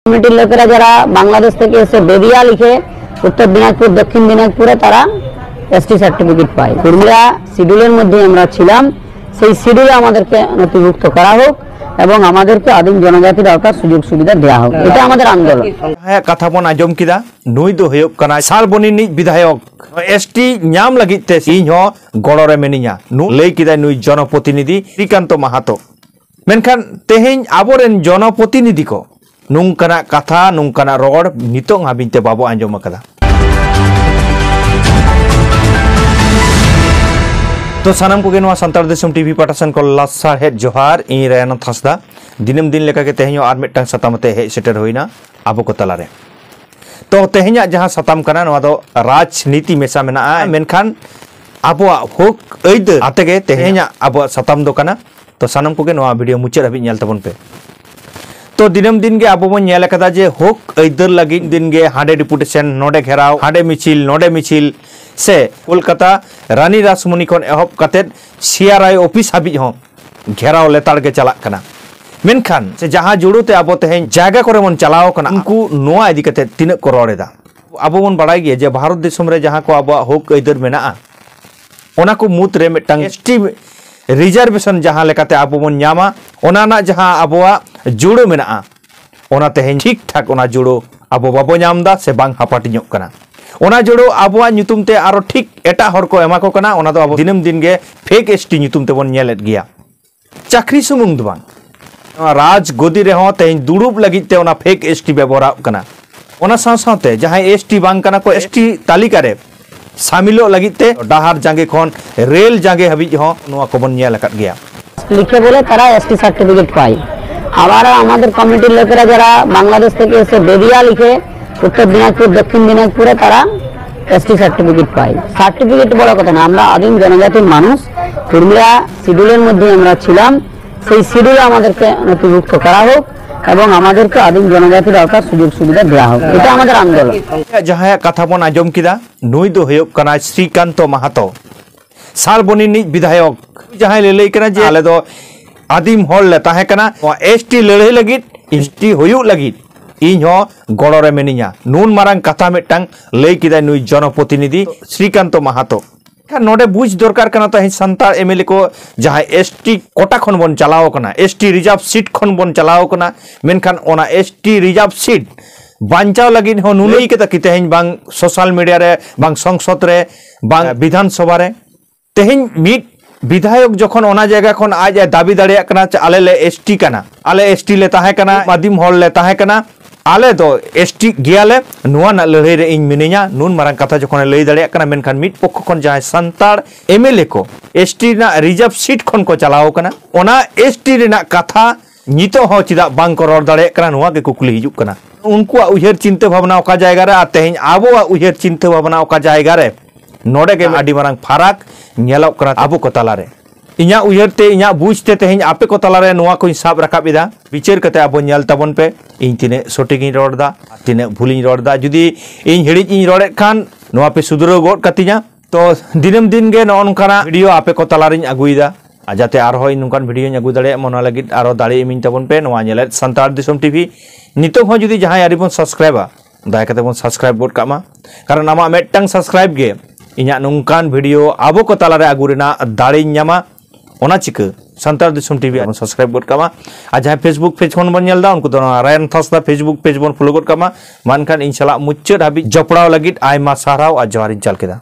কমিটির লোকেরা যারা বাংলাদেশ থেকে এসে বেদিয়া লিখে উত্তর দিনাজপুর দক্ষিণ দিনাজপুরে তারা এসটি সার্টিফিকেট পায়। পুরুলিয়া শিডিউলের মধ্যে আমরা ছিলাম, সেই শিডিউলে আমাদেরকে নথিভুক্ত করা হোক এবং আমাদেরকে আদিম জনজাতির আওতার সুযোগ সুবিধা দেওয়া হোক। এটা আমাদের আন্দোলন। কথা বন আজম কিदा নুই दो हुयुग कना सालबनी नि विधायक एसटी नाम लगित ते इन हो गड़रे मेनिया नु लई किदा नुई जनप्रतिनिधि श्रीकांत माहातो मेनखान तेहेन आबोरेन जनप्रतिनिधि को नुंकाना कथा नुंकाना रोड नितों हाबिनते बाबो आंजम कदा। तो सानाम को गेनवा संतार देशम टीवी पाठासन को लासार हेड जोहार इन रेना थासदा दिनम दिन लेका के तेहेन आर मिटटांग सतामते हे सेटर होइना आबो को तलारे। तो तेहेन्या जहां सताम कना नवा दो राजनीति मेसा मेना मेनखान आबोआ होक ऐद आतेगे तेहेन्या आबोआ सताम दो कना। तो सानाम को गेनवा वीडियो मुचाद हाबि नेल तबन पे। तो दिनम दिन के आबो बन नेल कदा जे होक ऐदर लगी दिन गे हाडे डिपुटेशन नोडे घेराव हाडे मिचिल से कोलकाता रानी रासमणि खन एहब कते सीआरआई ऑफिस हाबि हो घेराव लेताड़ के चला कना। मेनखान से जहां जुड़ोते आबो तेहेन जायगा करे मन चलाव कना उनको नोआ इदि कते तिना को रोड़ेदा। आबो बन बाड़ाय गे जे भारत देशम रे जहां को आबो होक ऐदर मेना ओना को मुत रे मिटटांग एसटी रिजर्वेशन जहां लेकाते आबो बन न्यामा ओना ना जहां आबोआ जुड़ो मेना ओना तेहेन ठीक ठाक ओना जुड़ो आबो बाबो न्यामदा से बांग हापाटिñok कना। ओना जुड़ो आबोआ ᱧᱩᱛᱩᱢ ते आरो ठीक एटा हर को एमा को कना ओना दो आबो दिनम दिन गे फेक एसटी ᱧᱩᱛᱩᱢ ते बन नेलेत गिया। चाकरी सुमुंग दो बांग राज गदी रे हो तेहेन दुड़ुब लगित ते ओना फेक एसटी व्यवहार कना। ओना साथे जहां एसटी बांग कना को एसटी तालिका रे शामिलो लगित ते डाहार जांगे खन रेल जांगे हाबि हो नोआ को बन नेल आकात गिया লিখে বলে তারা এসটি সার্টিফিকেট পায়। আবার আমাদের কমিটির লোকেরা যারা বাংলাদেশ থেকে এসে বেদিয়া লিখে উত্তর দিনাজপুর দক্ষিণ দিনাজপুরে তারা এসটি সার্টিফিকেট পায়। সার্টিফিকেট বড় কথা না, আমরা আদিম জনজাতির মানুষ, পুরুলিয়া শিডিউলের মধ্যে আমরা ছিলাম, সেই শিডিউলে আমাদেরকে নথিভুক্ত করা হোক এবং আমাদেরকে আদিম জনজাতির আওতার সুযোগ সুবিধা দেওয়া হোক। এটা আমাদের আন্দোলন। जहां कथा बन आजम किदा नुई दो हुयुग कना श्रीकांत माहातो सालबनी नि विधायक जहां ले लई कना जे आले दो आदिम होल ले ताहे कना एसटी लड़ाई लगित एसटी हुयुग लगित इन हो गड़रे मेनिया नून मारंग कथा मिटटांग लई किदा नुई जनप्रतिनिधि श्रीकांत माहातो नोडे बुझ दरकार कना ताहि संतार एमएलए को जहां एसटी कोटा खन बन चलाओ कना एसटी रिजर्व सीट खन बन चलाओ कना मेनखान ओना एसटी रिजर्व सीट बांचाव लगी हो नुनई के तक तेहेन बांग सोशल मीडिया रे बांग संसद रे बांग विधानसभा रे तेहेन मिट विधायक जखन ओना जगह खन आज दाबी दाड़िया कना आले ले एसटी कना आले एसटी ले ताहे कना मादिम होल ले ताहे कना आले तो एसटी गियाले नुआ ना लड़ाई रे इन मिनिया नून मारंग कथा जखन लई दाड़िया कना मेनखान मिट पक्ष खन जहां संतार एमएलए को एसटी ना रिजर्व सीट खन को चलाओ कना ओना एसटी रेना कथा नितो हो चिदा बांग को रोड दाड़िया कना नुआ के कुकुली हिजुक कना उनको उयहर चिंता भावना ओका जायगा रे तेहेन आबो उयहर चिंता भावना ओका जायगा रे नोडे के आडी मारंग फाराक नेलक कना आबो को तालारे इन्या उयहर ते इन्या बुझते तेहेन आपे को तालारे नुआ को साब रकाब इदा विचार कते आबो नेल ताबन पे इन तिने सटिक इन रोडदा तिने भूलिन रोडदा जुदी इन हिड़िज इन रोडे खान नुआ पे सुधरो गोड कतिया। तो दिनम दिन गे नोनकाना वीडियो आपे को तालारिन अगुइदा जाते आरहोय नुकान वीडियो अगु दाड़े मना लगित आरो दाड़े इमिन ताबन पे नुआ नेले संतार दिसम टीवी नितो हो जुदी जहां यारी बन सब्सक्राइबा दाय कते बन सब्सक्राइब गोड कामा कारण आमा मेटटांग सब्सक्राइब गे इन्या नुकान वीडियो आबो को तालारे अगु रेना दाड़े न्यामा ओना चिक संतार दिसम टीवी सब्सक्राइब गोड कामा आ जहां फेसबुक पेज खन बन नेलदा उनको दो रायन थासदा फेसबुक पेज बन फॉलो गोड कामा मानखान इंशाल्लाह मुच्चद हाबि जपड़ाव लगित आयमा साराव आ जवारिन चाल केदा।